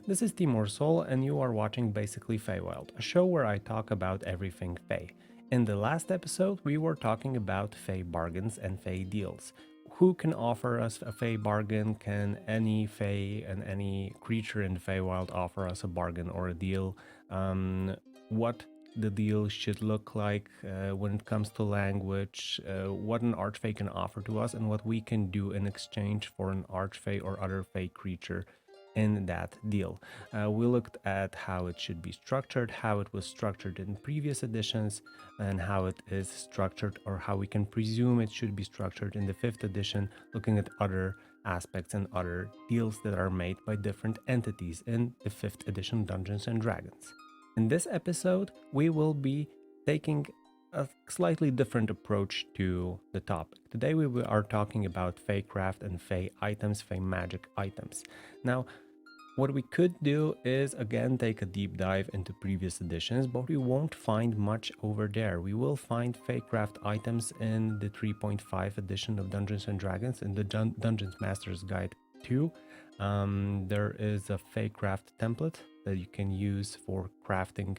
This is Timur Sol, and you are watching basically Feywild, a show where I talk about everything Fey. In the last episode, we were talking about Fey bargains and Fey deals. Who can offer us a Fey bargain? Can any Fey and any creature in the Feywild offer us a bargain or a deal? What the deal should look like when it comes to language, what an archfey can offer to us, and what we can do in exchange for an archfey or other Fey creature in that deal. We looked at how it should be structured, how it was structured in previous editions, and how it is structured, or how we can presume it should be structured in the 5th edition, looking at other aspects and other deals that are made by different entities in the 5th edition Dungeons and Dragons. In this episode, we will be taking a slightly different approach to the topic. Today we are talking about Feycraft and Fey items, Fey magic items. Now, what we could do is again take a deep dive into previous editions, but we won't find much over there. We will find Feycraft items in the 3.5 edition of Dungeons and Dragons, in the Dungeons Master's Guide 2. There is a Feycraft template that you can use for crafting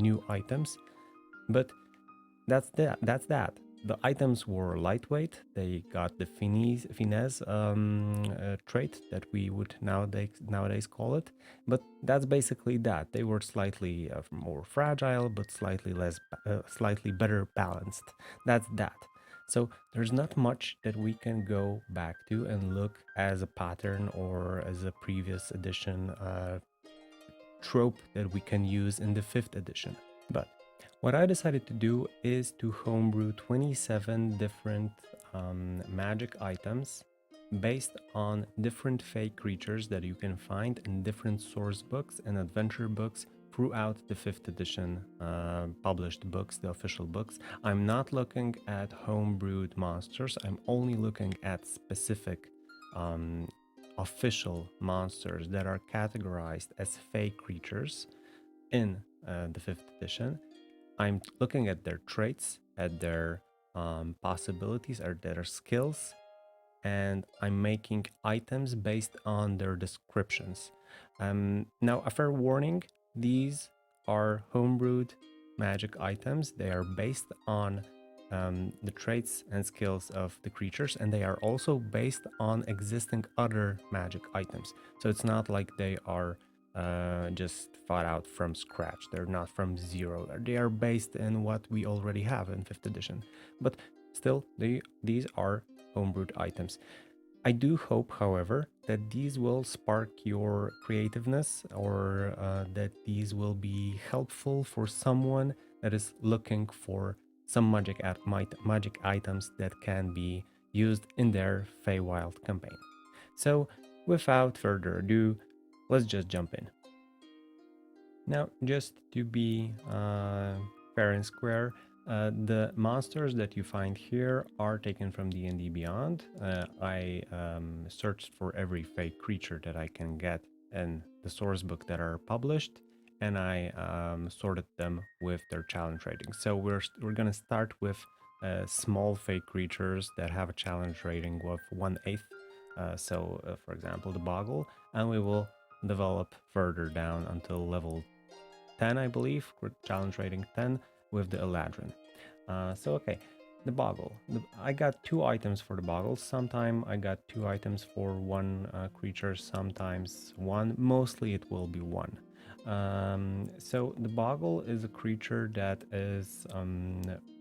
new items, but that's that. The items were lightweight. They got the finesse trait that we would nowadays call it, but that's basically that. They were slightly more fragile, but slightly better balanced. That's that. So there's not much that we can go back to and look as a pattern or as a previous edition trope that we can use in the 5th edition. But what I decided to do is to homebrew 27 different magic items based on different Fey creatures that you can find in different source books and adventure books throughout the 5th edition published books, the official books. I'm not looking at homebrewed monsters. I'm only looking at specific official monsters that are categorized as Fey creatures in the 5th edition. I'm looking at their traits, at their possibilities, at their skills, and I'm making items based on their descriptions. Now, a fair warning, these are homebrewed magic items. They are based on the traits and skills of the creatures, and they are also based on existing other magic items. So it's not like they are just thought out from scratch. They're not from zero. They are based in what we already have in 5th edition. But still, these are homebrewed items. I do hope, however, that these will spark your creativeness, or that these will be helpful for someone that is looking for some magic items that can be used in their Feywild campaign. So, without further ado, let's just jump in. Now, just to be fair and square, the monsters that you find here are taken from D&D Beyond. I searched for every Fey creature that I can get in the source book that are published, and I sorted them with their challenge rating. So we're gonna start with small Fey creatures that have a challenge rating of 1/8. For example, the Boggle, and we will develop further down until level 10, I believe, challenge rating 10 with the Eladrin. Okay, the Boggle. I got 2 items for the Boggle. Sometime I got 2 items for one creature, sometimes 1. Mostly it will be 1. So the Boggle is a creature that is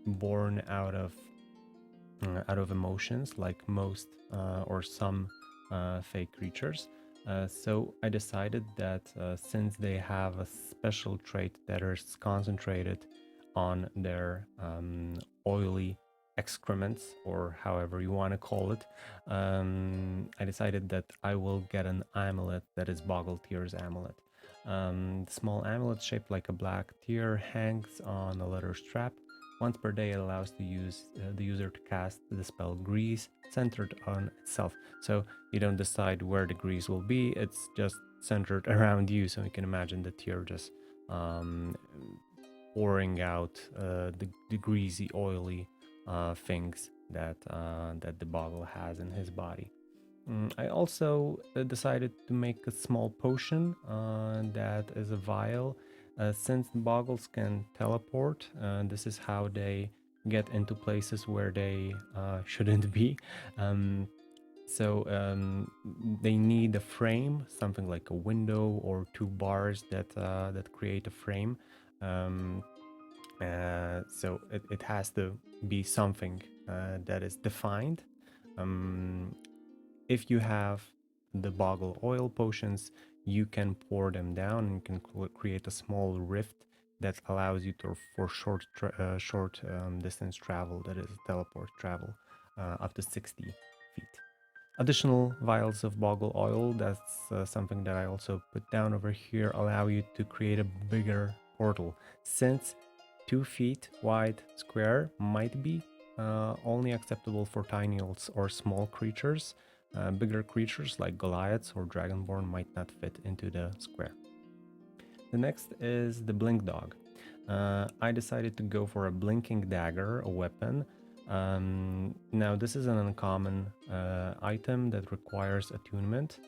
born out of emotions, like most or some Fey creatures. So I decided that since they have a special trait that is concentrated on their oily excrements, or however you want to call it, I decided that I will get an amulet that is Boggle Tear's amulet. The small amulet shaped like a black tear hangs on a leather strap. Once per day, it allows the user to cast the spell Grease centered on itself. So you don't decide where the grease will be, it's just centered around you. So you can imagine the tear just pouring out the greasy, oily things that the Boggle has in his body. I also decided to make a small potion that is a vial. Since the boggles can teleport, this is how they get into places where they shouldn't be. Um, so they need a frame, something like a window or two bars that create a frame. Um, so it has to be something that is defined. Um, if you have the boggle oil potions, you can pour them down and you can create a small rift that allows you to for short distance travel, that is teleport travel, up to 60 feet. Additional vials of boggle oil, that's something that I also put down over here, allow you to create a bigger portal. Since 2 feet wide square might be only acceptable for tiny or small creatures, bigger creatures like Goliaths or Dragonborn might not fit into the square. The next is the Blink Dog. I decided to go for a Blinking Dagger, a weapon. Now, this is an uncommon item that requires attunement.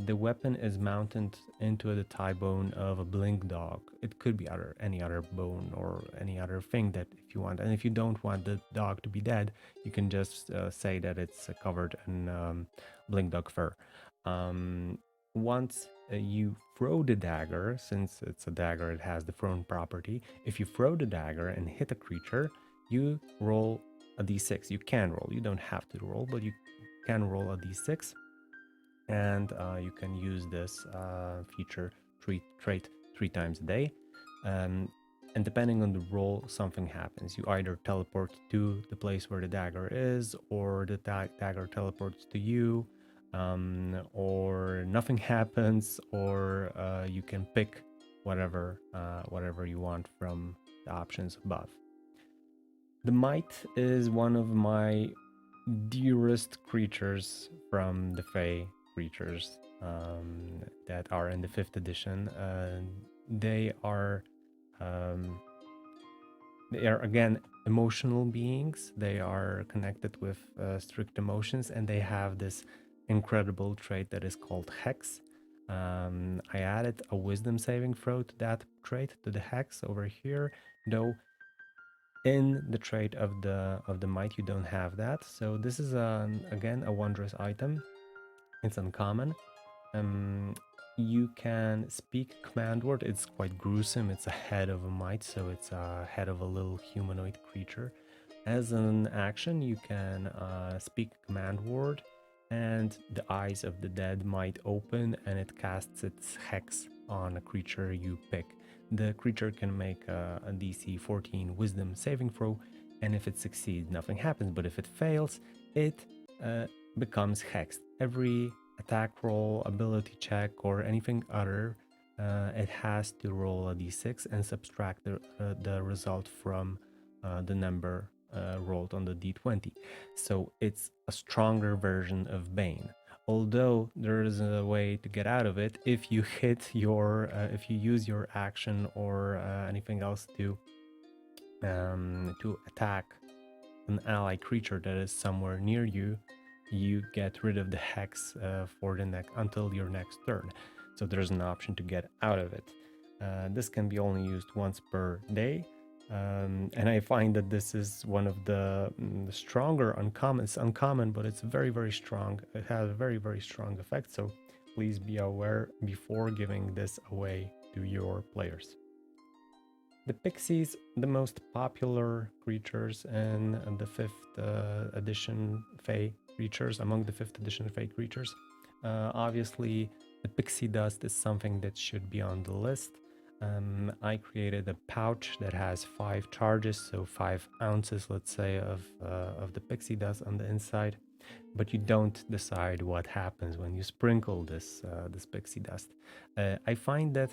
The weapon is mounted into the thigh bone of a blink dog. It could be any other bone or any other thing that if you want. And if you don't want the dog to be dead, you can just say that it's covered in blink dog fur. Once you throw the dagger, since it's a dagger, it has the thrown property. If you throw the dagger and hit a creature, you roll a d6. You can roll. You don't have to roll, but you can roll a d6, and you can use this feature trait 3 times a day. And depending on the roll, something happens. You either teleport to the place where the dagger is, or the dagger teleports to you, or nothing happens, or you can pick whatever you want from the options above. The Mite is one of my dearest creatures from the Fey creatures that are in the 5th edition. They are um, they are again emotional beings. They are connected with strict emotions, and they have this incredible trait that is called Hex. I added a wisdom saving throw to that trait, to the Hex over here, though in the trait of the Might you don't have that. So this is again a wondrous item. It's uncommon. um you can speak command word. It's quite gruesome. It's a head of a Might, so it's a head of a little humanoid creature. As an action, you can speak command word, and the eyes of the dead might open, and it casts its hex on a creature you pick. The creature can make a DC 14 wisdom saving throw, and if it succeeds, nothing happens. But if it fails, it becomes hexed. Every attack roll, ability check, or anything other, it has to roll a d6 and subtract the result from the number rolled on the d20. So it's a stronger version of Bane. Although there is a way to get out of it if you if you use your action or anything else to attack an ally creature that is somewhere near you, you get rid of the hex for the until your next turn. So there's an option to get out of it. This can be only used once per day. And I find that this is one of the stronger uncommon. It's uncommon, but it's very, very strong. It has a very, very strong effect. So please be aware before giving this away to your players. The pixies, the most popular creatures in the 5th edition Fey creatures, among the 5th edition Fey creatures. Obviously, the pixie dust is something that should be on the list. I created a pouch that has 5 charges, so 5 ounces, let's say, of the pixie dust on the inside. But you don't decide what happens when you sprinkle this pixie dust. I find that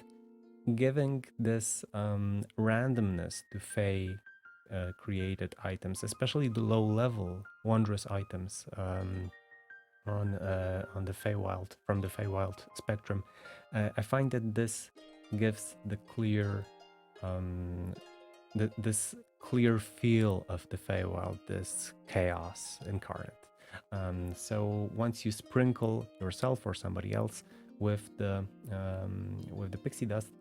giving this randomness to Fey created items, especially the low-level wondrous items on the Feywild, from the Feywild spectrum, I find that this gives the clear this clear feel of the Feywild, this chaos incarnate. So once you sprinkle yourself or somebody else with the pixie dust,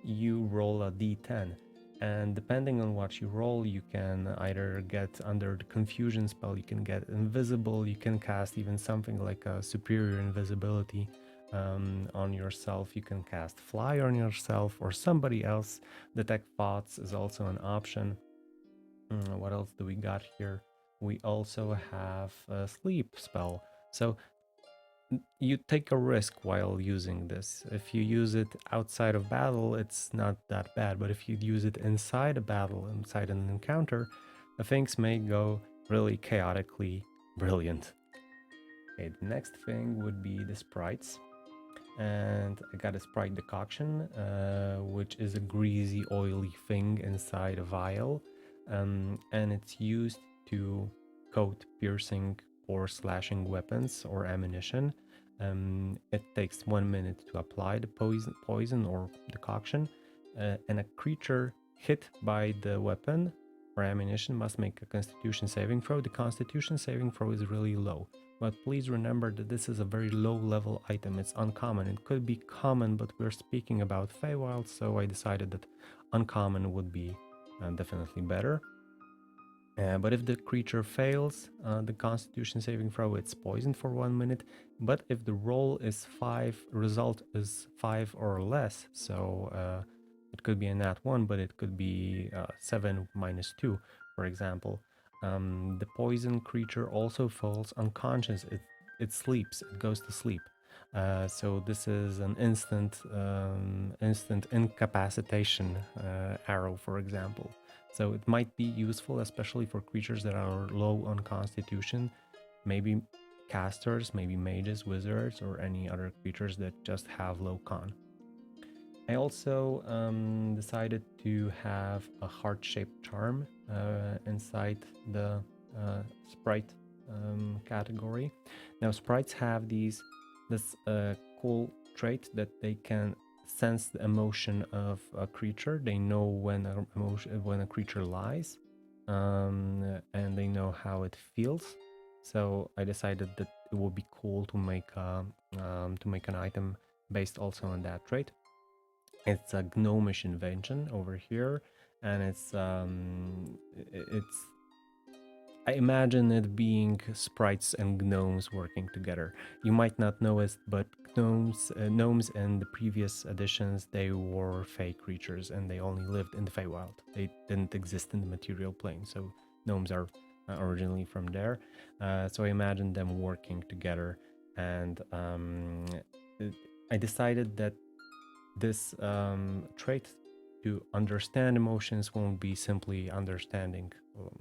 you roll a d10, and depending on what you roll, you can either get under the confusion spell, you can get invisible, you can cast even something like a superior invisibility on yourself, you can cast fly on yourself or somebody else. Detect thoughts is also an option. What else do we got here? We also have a sleep spell. So you take a risk while using this. If you use it outside of battle, it's not that bad. But if you use it inside a battle, inside an encounter, things may go really chaotically brilliant. Okay, the next thing would be the sprites. And I got a sprite decoction, which is a greasy, oily thing inside a vial. And it's used to coat piercing or slashing weapons or ammunition. It takes 1 minute to apply the poison or decoction, and a creature hit by the weapon or ammunition must make a Constitution saving throw. The Constitution saving throw is really low, but please remember that this is a very low level item. It's uncommon. It could be common, but we're speaking about Feywild, so I decided that uncommon would be definitely better. But if the creature fails the Constitution saving throw, it's poisoned for 1 minute. But if the roll is 5, result is 5 or less, so it could be a nat 1, but it could be 7 minus 2, for example. The poison creature also falls unconscious. It sleeps. It goes to sleep. So this is an instant incapacitation arrow, for example. So it might be useful, especially for creatures that are low on Constitution, maybe casters, maybe mages, wizards, or any other creatures that just have low con. I also decided to have a heart-shaped charm inside the sprite category. Now, sprites have this cool trait that they can sense the emotion of a creature. They know when a creature lies, and they know how it feels. So I decided that it would be cool to make an item based also on that trait. It's a gnomish invention over here, and it's I imagine it being sprites and gnomes working together. You might not know it, but gnomes in the previous editions, they were fey creatures and they only lived in the Feywild. They didn't exist in the material plane, so gnomes are originally from there. So I imagine them working together, and I decided that this trait to understand emotions won't be simply understanding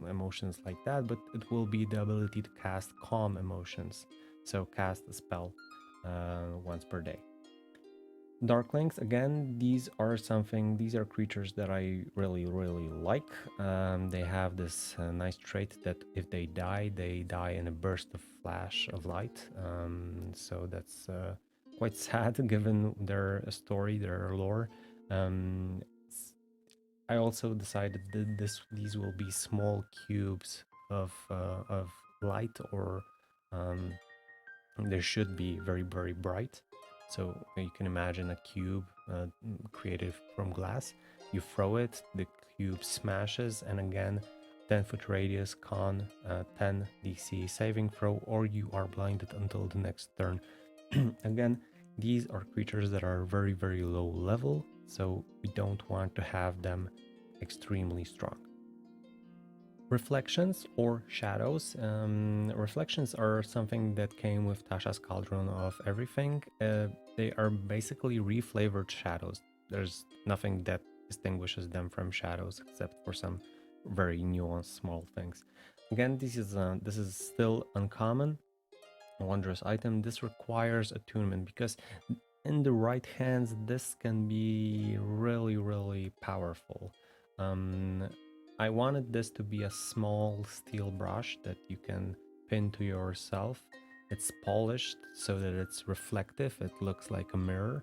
emotions like that, but it will be the ability to cast calm emotions. So cast a spell once per day. Darklings, again, these are creatures that I really like. They have this nice trait that if they die in a burst of flash of light. So that's quite sad given their story, their lore. I also decided that these will be small cubes of light, or they should be very bright. So you can imagine a cube created from glass. You throw it, the cube smashes, and again, 10-foot radius, con 10 DC saving throw, or you are blinded until the next turn. Again, these are creatures that are very low level, so we don't want to have them extremely strong. Reflections or shadows. Reflections are something that came with Tasha's Cauldron of Everything. They are basically reflavored shadows. There's nothing that distinguishes them from shadows except for some very nuanced small things. Again, this is still uncommon, a wondrous item. This requires attunement because in the right hands, this can be really powerful. I wanted this to be a small steel brush that you can pin to yourself. It's polished so that it's reflective. It looks like a mirror.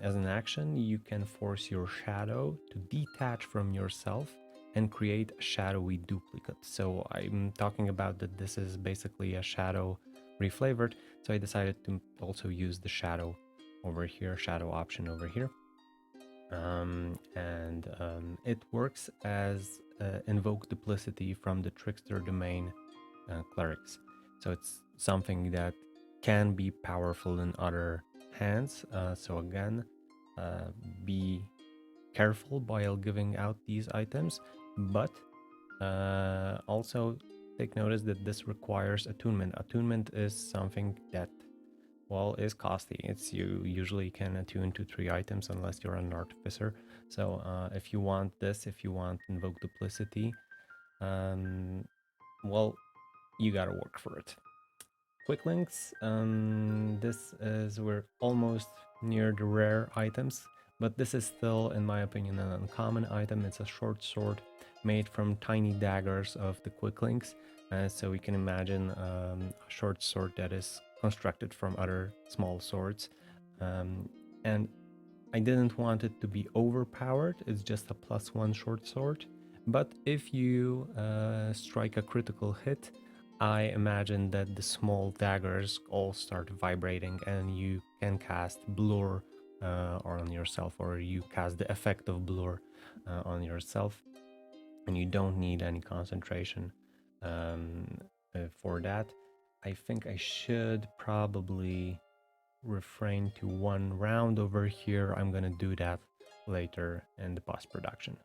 As an action, you can force your shadow to detach from yourself and create a shadowy duplicate. So I'm talking about that this is basically a shadow reflavored. So I decided to also use the shadow over here, shadow option over here. It works as invoke duplicity from the trickster domain clerics. So it's something that can be powerful in other hands. So again, be careful while giving out these items, but also take notice that this requires attunement. Attunement is something that, well, is costly. It's you usually can attune to 3 items unless you're an artificer. So if you want this, if you want invoke duplicity, um, well, you gotta work for it. Quick links. This is we're almost near the rare items, but this is still, in my opinion, an uncommon item. It's a short sword made from tiny daggers of the quick links. So we can imagine a short sword that is constructed from other small swords. And I didn't want it to be overpowered. It's just a +1 short sword. But if you strike a critical hit, I imagine that the small daggers all start vibrating and you can cast blur on yourself, or you cast the effect of blur on yourself, and you don't need any concentration for that. I think I should probably refrain to 1 round over here. I'm gonna do that later in the post-production.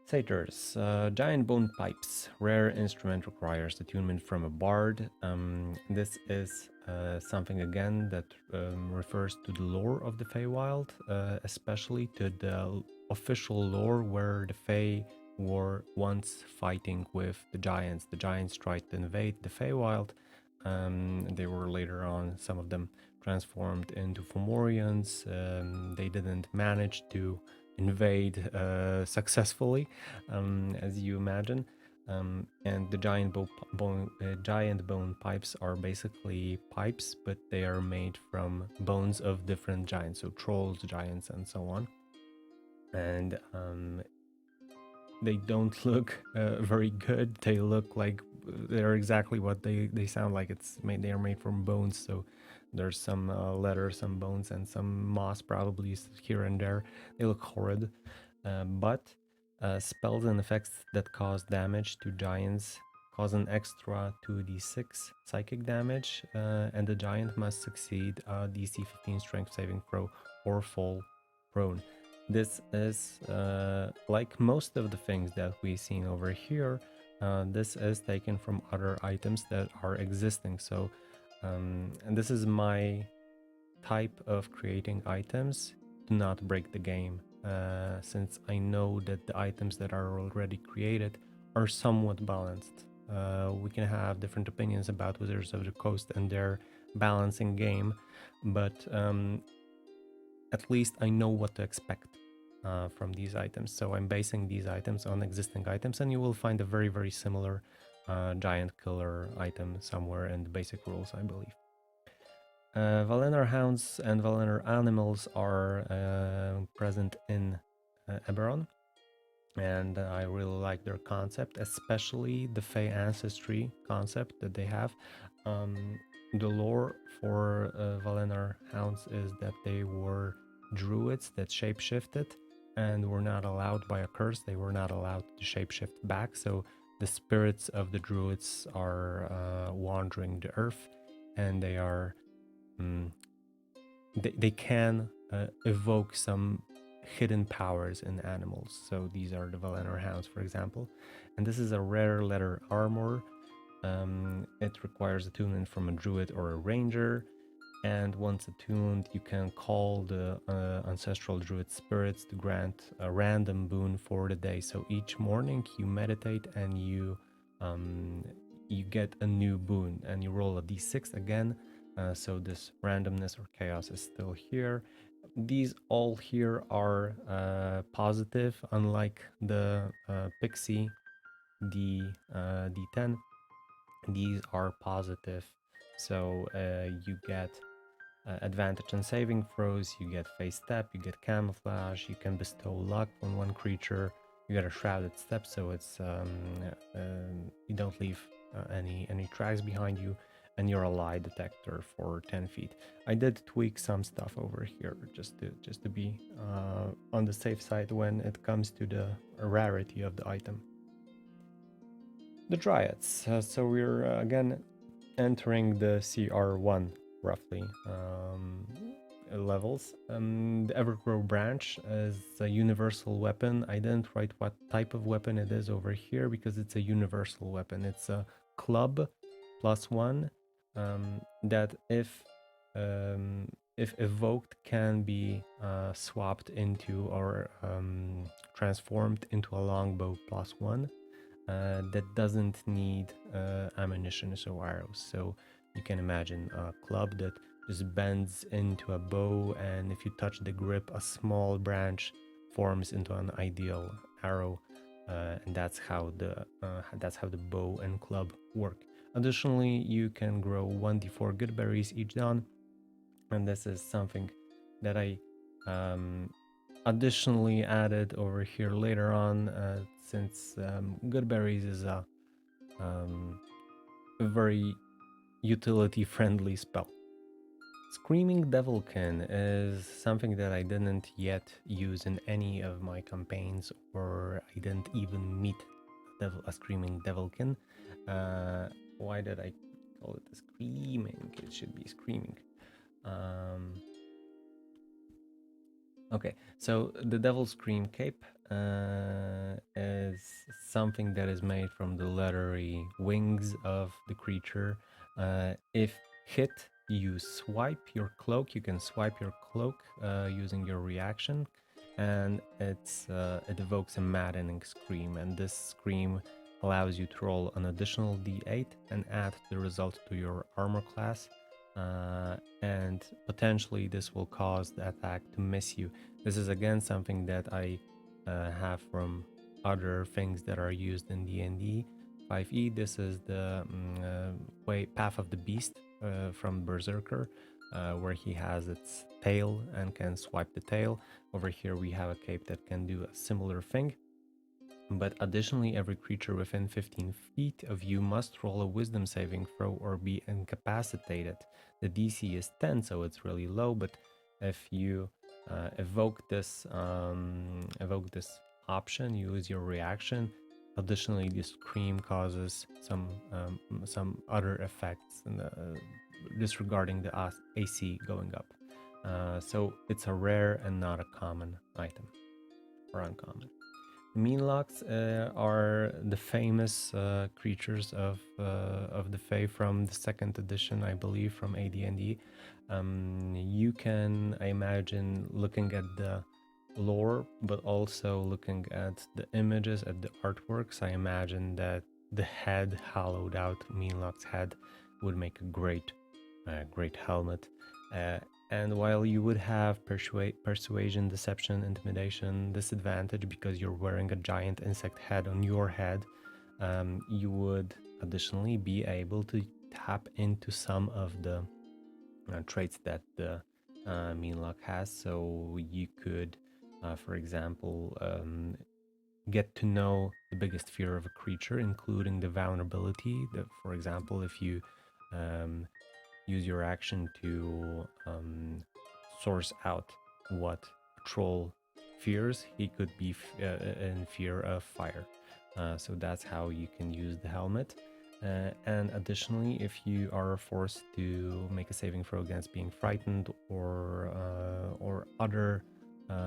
Satyrs, giant bone pipes. Rare instrument requires attunement from a bard. This is something again that refers to the lore of the Feywild, especially to the official lore where the Fey were once fighting with the giants. The giants tried to invade the Feywild. They were later on, some of them transformed into Fomorians. They didn't manage to invade successfully, as you imagine. And the giant bone pipes are basically pipes, but they are made from bones of different giants, so trolls, giants, and so on. And they don't look very good. They look like they're exactly what they sound like. It's made. They are made from bones, so there's some leather, some bones, and some moss probably here and there. They look horrid, but spells and effects that cause damage to giants cause an extra 2d6 psychic damage, and the giant must succeed a DC 15 strength saving throw or fall prone. This is like most of the things that we've seen over here. This is taken from other items that are existing. So, and this is my type of creating items to not break the game, since I know that the items that are already created are somewhat balanced. We can have different opinions about Wizards of the Coast and their balancing game, but at least I know what to expect from these items. So I'm basing these items on existing items, and you will find a very, very similar giant killer item somewhere in the basic rules, I believe. Valenar hounds and Valenar animals are present in Eberron, and I really like their concept, especially the Fey ancestry concept that they have. The lore for Valenar hounds is that they were druids that shapeshifted and were not allowed by a curse. They were not allowed to shapeshift back, so the spirits of the druids are wandering the earth, and they are they can evoke some hidden powers in animals. So these are the Valenar hounds, for example. And this is a rare leather armor. It requires attunement from a druid or a ranger. And once attuned, you can call the ancestral druid spirits to grant a random boon for the day. So each morning you meditate and you get a new boon, and you roll a d6 again. So this randomness or chaos is still here. These all here are positive, unlike the pixie d10. These are positive, so you get advantage on saving throws, you get face step, you get camouflage, you can bestow luck on one creature, You got a shrouded step, so it's you don't leave any tracks behind you, and you're a lie detector for 10 feet. I did tweak some stuff over here just to be on the safe side when it comes to the rarity of the item. The Dryads. So we're again entering the CR1 roughly levels. The Evergrow branch is a universal weapon. I didn't write what type of weapon it is over here because it's a universal weapon. It's a club +1 that if evoked can be swapped into or transformed into a longbow +1 that doesn't need ammunition or arrows. So you can imagine a club that just bends into a bow, and if you touch the grip, a small branch forms into an ideal arrow, and that's how the bow and club work. Additionally, you can grow 1d4 good berries each dawn, and this is something that I additionally added over here later on, since good berries is a very utility friendly spell. Screaming Devilkin is something that I didn't yet use in any of my campaigns, or I didn't even meet a Screaming Devilkin. Why did I call it a screaming? It should be screaming. Okay, so the Devil Scream Cape is something that is made from the leathery wings of the creature. If hit, you swipe your cloak. You can swipe your cloak using your reaction, and it evokes a maddening scream. And this scream allows you to roll an additional d8 and add the result to your armor class. And potentially this will cause the attack to miss you. This is again something that I have from other things that are used in D&D 5e. This is the Path of the Beast from Berserker, where he has its tail and can swipe the tail. Over here we have a cape that can do a similar thing. But additionally, every creature within 15 feet of you must roll a wisdom saving throw or be incapacitated. The DC is 10, so it's really low, but if you evoke this option, you use your reaction. Additionally, the scream causes some other effects, and disregarding the AC going up. So it's a rare and not a common item, or uncommon. Meanlocks are the famous creatures of the Fae from the second edition, I believe, from AD&D. You can, I imagine, looking at the lore, but also looking at the images, at the artworks, I imagine that the head, hollowed out Meanlock's head, would make a great helmet. And while you would have persuasion, deception, intimidation disadvantage because you're wearing a giant insect head on your head, you would additionally be able to tap into some of the traits that the Meanlock has. So you could, for example, get to know the biggest fear of a creature, including the vulnerability. For example, if you use your action to source out what a troll fears, he could be in fear of fire. So that's how you can use the helmet. And additionally, if you are forced to make a saving throw against being frightened or other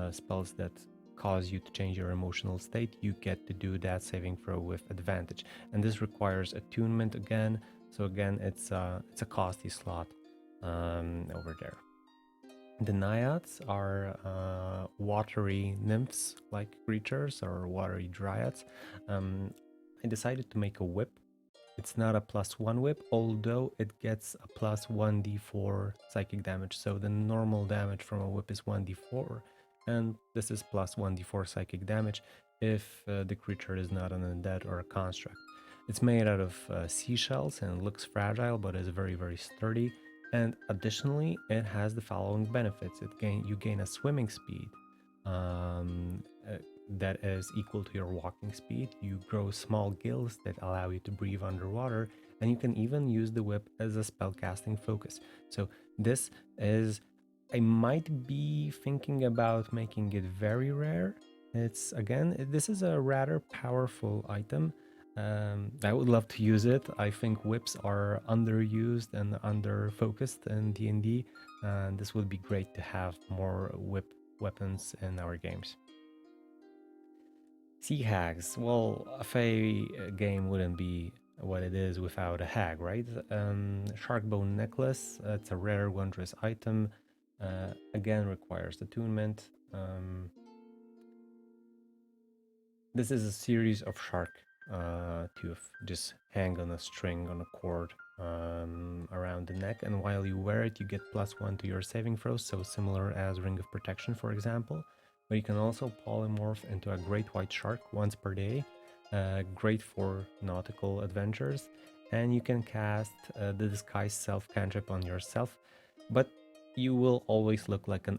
spells that cause you to change your emotional state, you get to do that saving throw with advantage. And this requires attunement again. So again, it's a costly slot over there. The naiads are watery nymphs-like creatures, or watery dryads. I decided to make a whip. It's not a +1 whip, although it gets a +1d4 psychic damage. So the normal damage from a whip is 1d4, and this is +1d4 psychic damage if the creature is not an undead or a construct. It's made out of seashells and looks fragile, but is very, very sturdy. And additionally, it has the following benefits. You gain a swimming speed. that is equal to your walking speed. You grow small gills that allow you to breathe underwater, and you can even use the whip as a spellcasting focus. So this is, I might be thinking about making it very rare. It's again, this is a rather powerful item. I would love to use it. I think whips are underused and under focused in D&D, and this would be great to have more whip weapons in our games. Sea hags. Well, a Fey game wouldn't be what it is without a hag, right? Sharkbone necklace. It's a rare wondrous item. Again, requires attunement. This is a series of shark tooth just hang on a string on a cord around the neck, and while you wear it, you get +1 to your saving throws, so similar as Ring of Protection, for example. But you can also polymorph into a great white shark once per day, great for nautical adventures, and you can cast the Disguise Self cantrip on yourself, but you will always look like an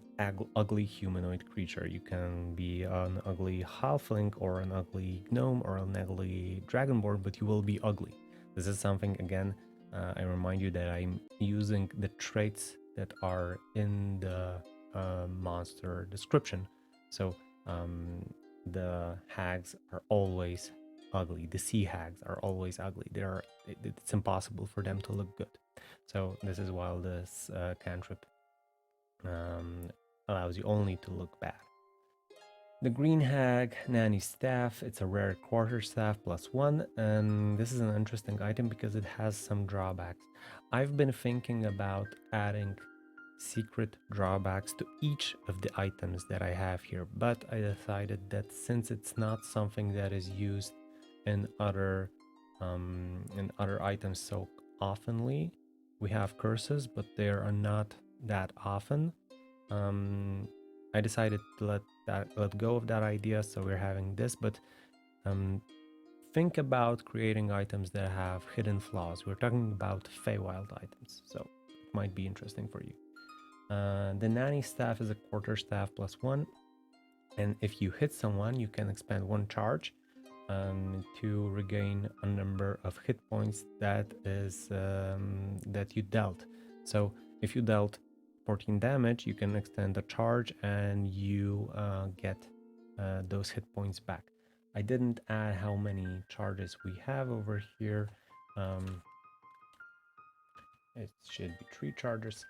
ugly humanoid creature. You can be an ugly halfling or an ugly gnome or an ugly dragonborn, but you will be ugly. This is something, again, I remind you that I'm using the traits that are in the monster description. So the hags are always ugly. The sea hags are always ugly. It's impossible for them to look good. So this is why this cantrip allows you only to look bad. The Green Hag Nanny Staff, it's a rare quarterstaff +1, and this is an interesting item because it has some drawbacks. I've been thinking about adding secret drawbacks to each of the items that I have here, but I decided that since it's not something that is used in other items so oftenly, we have curses, but they are not that often. I decided to let go of that idea, so we're having this. But think about creating items that have hidden flaws. We're talking about Feywild items, so it might be interesting for you. The Nanny Staff is a quarterstaff +1, and if you hit someone, you can expend 1 charge to regain a number of hit points that you dealt. So if you dealt 14 damage, you can extend a charge and you get those hit points back. I didn't add how many charges we have over here. It should be 3 charges.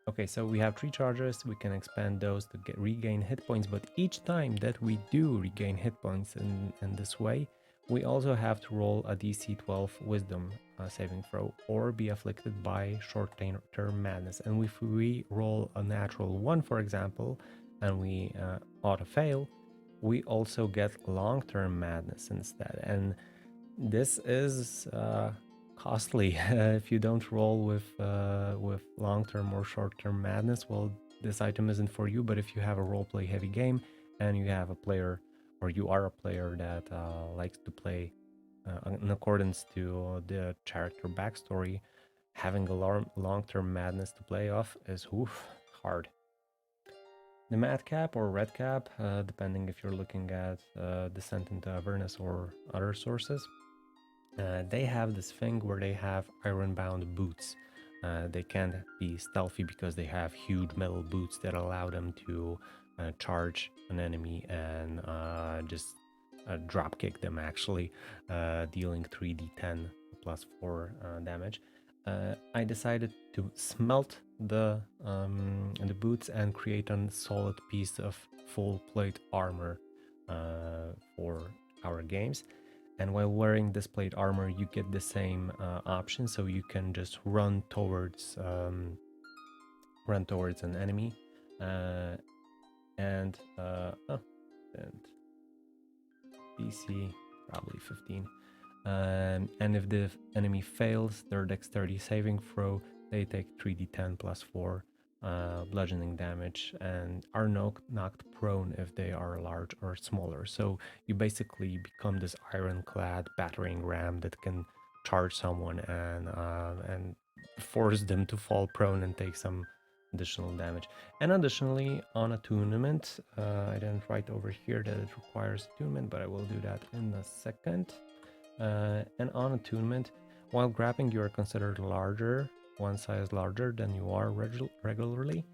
Okay, so we have 3 charges. We can expand those to regain hit points, but each time that we do regain hit points in this way, we also have to roll a DC 12 Wisdom saving throw or be afflicted by short-term madness. And if we roll a natural 1, for example, and we auto-fail, we also get long-term madness instead. And this is costly. If you don't roll with long-term or short-term madness, well, this item isn't for you. But if you have a roleplay heavy game and you have a player, or you are a player that likes to play in accordance to the character backstory, having a long-term madness to play off is hard. The Madcap or Redcap, depending if you're looking at Descent into Avernus or other sources, they have this thing where they have iron-bound boots. They can't be stealthy because they have huge metal boots that allow them to charge an enemy and just drop kick them, actually, dealing 3d10 +4 damage. I decided to smelt the boots and create a solid piece of full plate armor for our games. And while wearing this plate armor, you get the same option, so you can just run towards an enemy, and DC probably 15. And if the enemy fails their dexterity saving throw, they take 3d10 +4 bludgeoning damage and are knocked prone if they are large or smaller. So you basically become this ironclad battering ram that can charge someone and force them to fall prone and take some additional damage. And additionally, on attunement, I didn't write over here that it requires attunement, but I will do that in a second. And on attunement, while grabbing, you are considered larger, one size larger than you are regularly.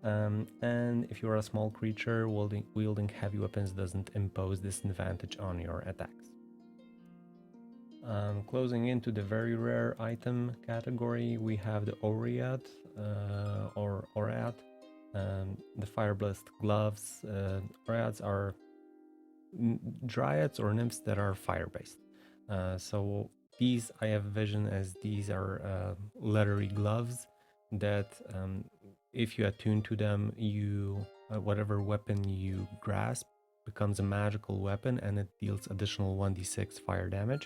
And if you are a small creature, wielding heavy weapons doesn't impose disadvantage on your attacks. Closing into the very rare item category, we have the Oread or Oread, the Fireblast gloves. Oreads are dryads or nymphs that are fire-based. So these I have vision as these are leathery gloves that if you attune to them, you whatever weapon you grasp becomes a magical weapon and it deals additional 1d6 fire damage.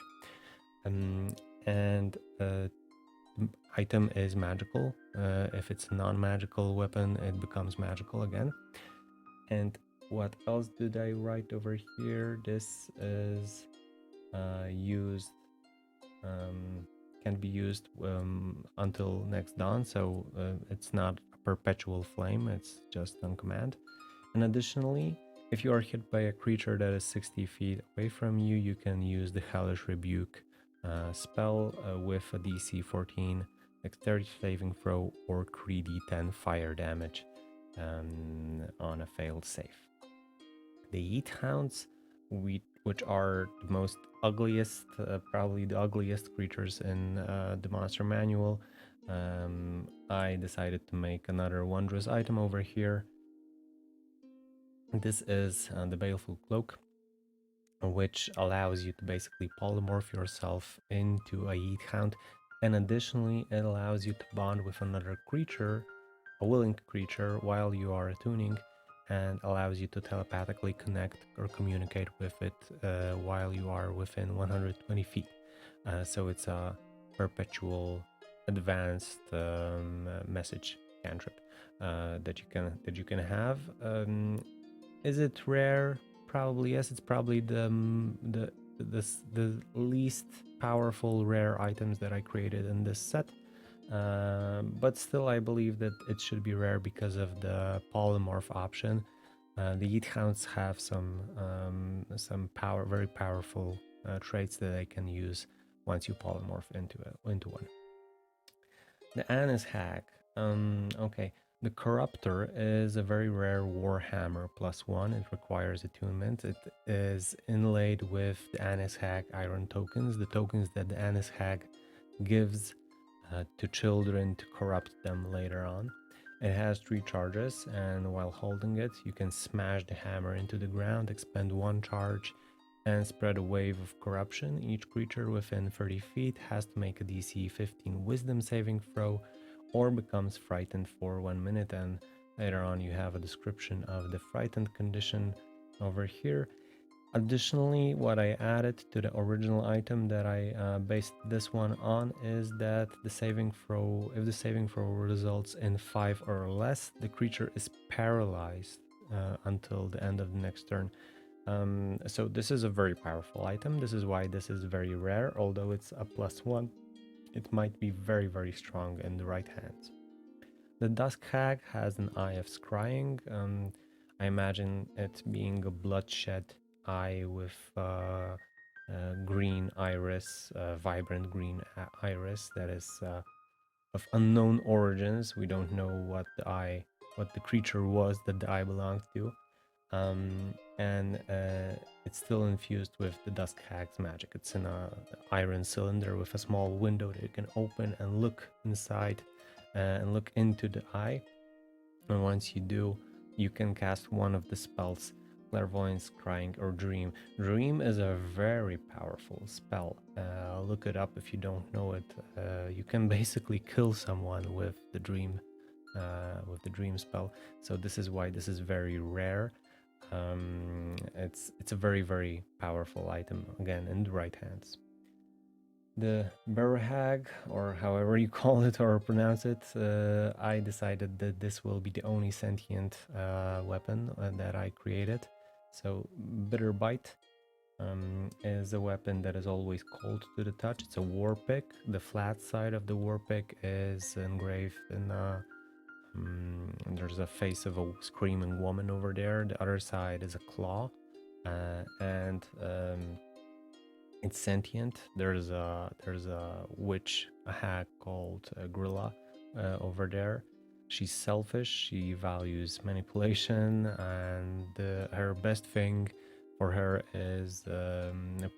And the item is magical. If it's a non-magical weapon, it becomes magical again. And what else did I write over here? This is used, can be used until next dawn, so it's not a perpetual flame, it's just on command. And additionally, if you are hit by a creature that is 60 feet away from you, you can use the Hellish Rebuke spell with a DC 14 dexterity saving throw or 3d10 fire damage on a failed save. The Yeet Hounds, which are the most ugliest, probably the ugliest creatures in the monster manual, I decided to make another wondrous item over here. This is the Baleful Cloak, which allows you to basically polymorph yourself into a Yeet Hound, and additionally it allows you to bond with another creature, a willing creature, while you are attuning, and allows you to telepathically connect or communicate with it while you are within 120 feet. So it's a perpetual advanced message cantrip that you can have. Is it rare? Probably yes. It's probably the least powerful rare items that I created in this set. But still, I believe that it should be rare because of the polymorph option. The Yeet Hounds have some very powerful traits that I can use once you polymorph into one. The Annis Hag. Okay. The Corruptor is a very rare Warhammer +1. It requires attunement. It is inlaid with the Annis Hag Iron tokens, the tokens that the Annis Hag gives to children to corrupt them later on. It has 3 charges, and while holding it, you can smash the hammer into the ground, expend 1 charge, and spread a wave of corruption. Each creature within 30 feet has to make a DC 15 wisdom saving throw or becomes frightened for 1 minute. And later on you have a description of the frightened condition over here. Additionally, what I added to the original item that I based this one on is that the saving throw, if the saving throw results in 5 or less, the creature is paralyzed until the end of the next turn. So this is a very powerful item. This is why this is very rare. Although it's a +1, it might be very, very strong in the right hands. The Dusk Hag has an Eye of Scrying. I imagine it being a bloodshed eye with green iris, vibrant green iris that is of unknown origins. We don't know what the creature was that the eye belonged to. And it's still infused with the Dusk Hag's magic. It's in an iron cylinder with a small window that you can open and look inside and look into the eye. And once you do, you can cast one of the spells: Clairvoyance, Scrying, or Dream. Dream is a very powerful spell. Look it up if you don't know it. You can basically kill someone with the Dream spell. So this is why this is very rare. It's a very, very powerful item, again, in the right hands. The Burhag, or however you call it or pronounce it, I decided that this will be the only sentient weapon that I created. So Bitter Bite is a weapon that is always cold to the touch. It's a war pick. The flat side of the war pick is engraved in There's a face of a screaming woman over there. The other side is a claw, and it's sentient. There's a witch, a hag called Grilla over there. She's selfish. She values manipulation, and her best thing for her is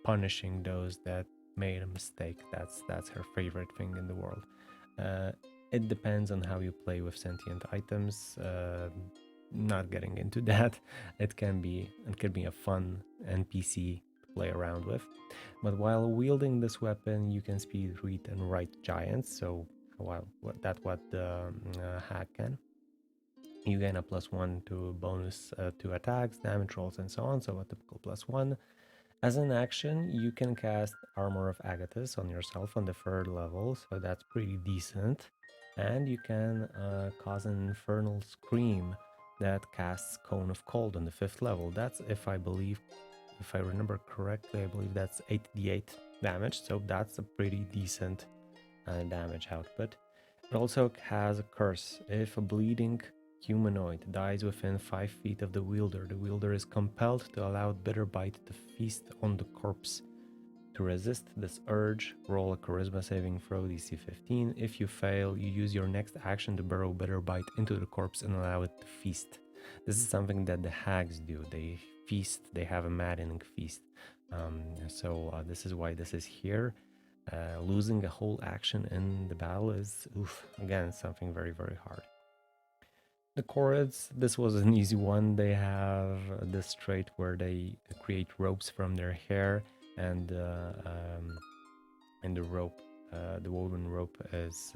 punishing those that made a mistake. That's her favorite thing in the world. Uh, it depends on how you play with sentient items. Not getting into that. It can be a fun NPC to play around with. But while wielding this weapon, you can speed, read, and write giants. So while what the hack can, you gain a +1 to bonus to attacks, damage rolls, and so on. So a typical +1. As an action, you can cast Armor of Agathis on yourself on the 3rd level, so that's pretty decent. And you can cause an Infernal Scream that casts Cone of Cold on the 5th level. That's, if I remember correctly, I believe that's 8d8 damage, so that's a pretty decent damage output. It also has a curse. If a bleeding humanoid dies within 5 feet of the wielder is compelled to allow Bitterbite to feast on the corpse. To resist this urge, roll a charisma saving throw DC 15. If you fail, you use your next action to burrow Bitterbite into the corpse and allow it to feast. This is something that the hags do. They feast, they have a maddening feast. So this is why this is here. Losing a whole action in the battle is, again, something very, very hard. The Chorids, this was an easy one. They have this trait where they create ropes from their hair, and the rope, the woven rope, is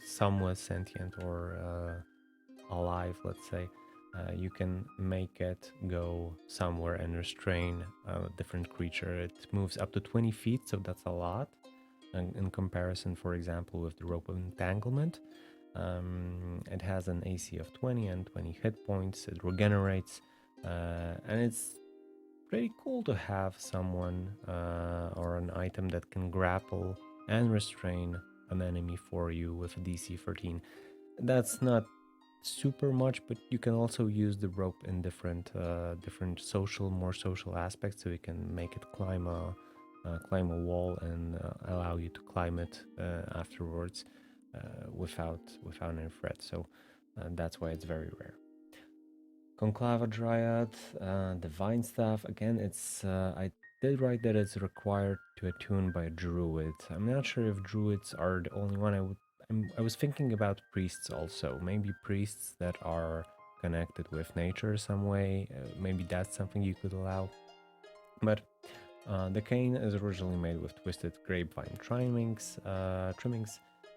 somewhat sentient or alive, let's say. You can make it go somewhere and restrain a different creature. It moves up to 20 feet, so that's a lot. In comparison, for example, with the rope of entanglement, it has an AC of 20 and 20 hit points. It regenerates, and it's pretty cool to have someone or an item that can grapple and restrain an enemy for you with a DC 13. That's not super much, but you can also use the rope in different more social aspects, so you can make it climb a wall and allow you to climb it afterwards without any threat. So that's why it's very rare. Conclava Dryad, Divine Staff. Again, I did write that it's required to attune by a druid. I'm not sure if druids are the only one. I was thinking about priests also. Maybe priests that are connected with nature some way. Maybe that's something you could allow. But the cane is originally made with twisted grapevine trimmings,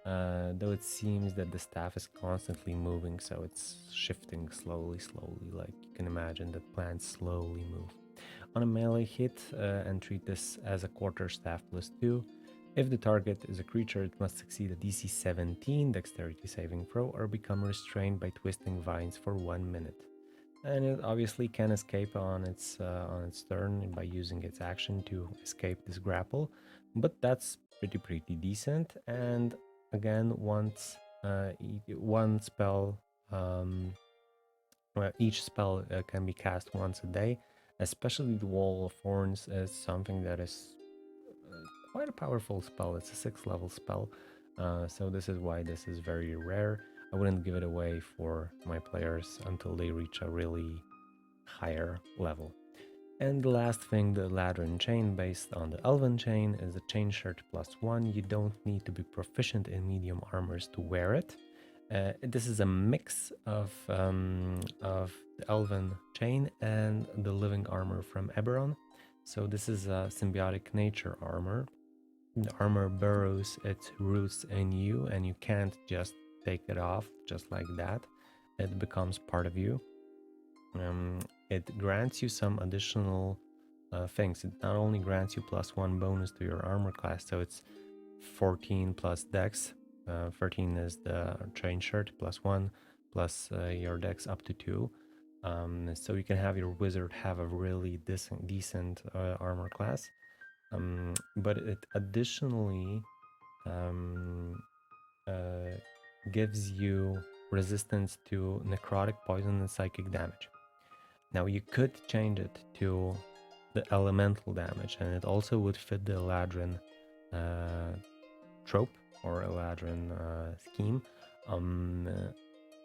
though it seems that the staff is constantly moving, so it's shifting slowly, like you can imagine that plants slowly move. On a melee hit, and treat this as a quarterstaff +2. If the target is a creature, it must succeed a DC 17 dexterity saving throw or become restrained by twisting vines for 1 minute. And it obviously can escape on its turn by using its action to escape this grapple, but that's pretty decent. And again, one spell, each spell can be cast once a day. Especially the Wall of Thorns is something that is quite a powerful spell. It's a 6th level spell, so this is why this is very rare. I wouldn't give it away for my players until they reach a really higher level. And the last thing, the Ladrin Chain, based on the Elven Chain, is a chain shirt +1. You don't need to be proficient in medium armors to wear it. This is a mix of the Elven Chain and the Living Armor from Eberron. So this is a symbiotic nature armor. The armor burrows its roots in you, and you can't just take it off just like that. It becomes part of you. It grants you some additional things. It not only grants you +1 bonus to your armor class, so it's 14 plus dex. 13 is the chain shirt +1 plus your dex up to 2. So you can have your wizard have a really decent armor class. But it additionally gives you resistance to necrotic, poison, and psychic damage. Now you could change it to the elemental damage, and it also would fit the Eladrin trope or Eladrin scheme.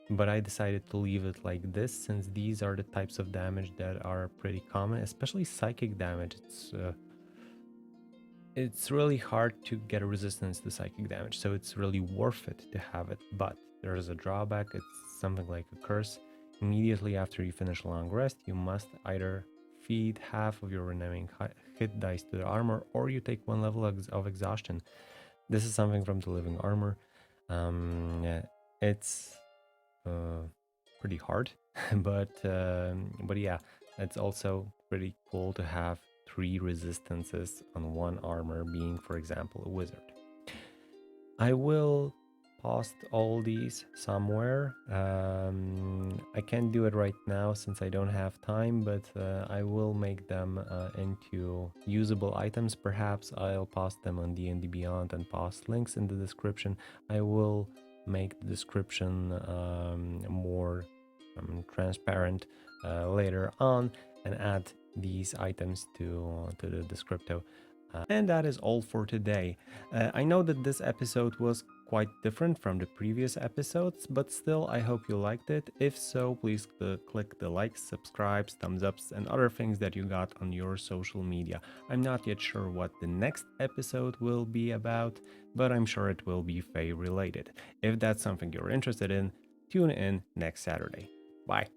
But I decided to leave it like this, since these are the types of damage that are pretty common, especially psychic damage. It's really hard to get a resistance to psychic damage, so it's really worth it to have it. But there is a drawback. It's something like a curse. Immediately after you finish long rest, you must either feed half of your renewing hit dice to the armor, or you take 1 level of exhaustion. This is something from the Living Armor. It's pretty hard, but yeah, it's also pretty cool to have 3 resistances on 1 armor, being, for example, a wizard. I will post all these somewhere. I can't do it right now since I don't have time, but I will make them into usable items. Perhaps I'll post them on D&D Beyond and post links in the description. I will make the description more transparent later on and add these items to the descripto. And that is all for today. I know that this episode was quite different from the previous episodes, but still I hope you liked it. If so, please click the likes, subscribes, thumbs ups, and other things that you got on your social media. I'm not yet sure what the next episode will be about, but I'm sure it will be Fey related. If that's something you're interested in, tune in next Saturday. Bye.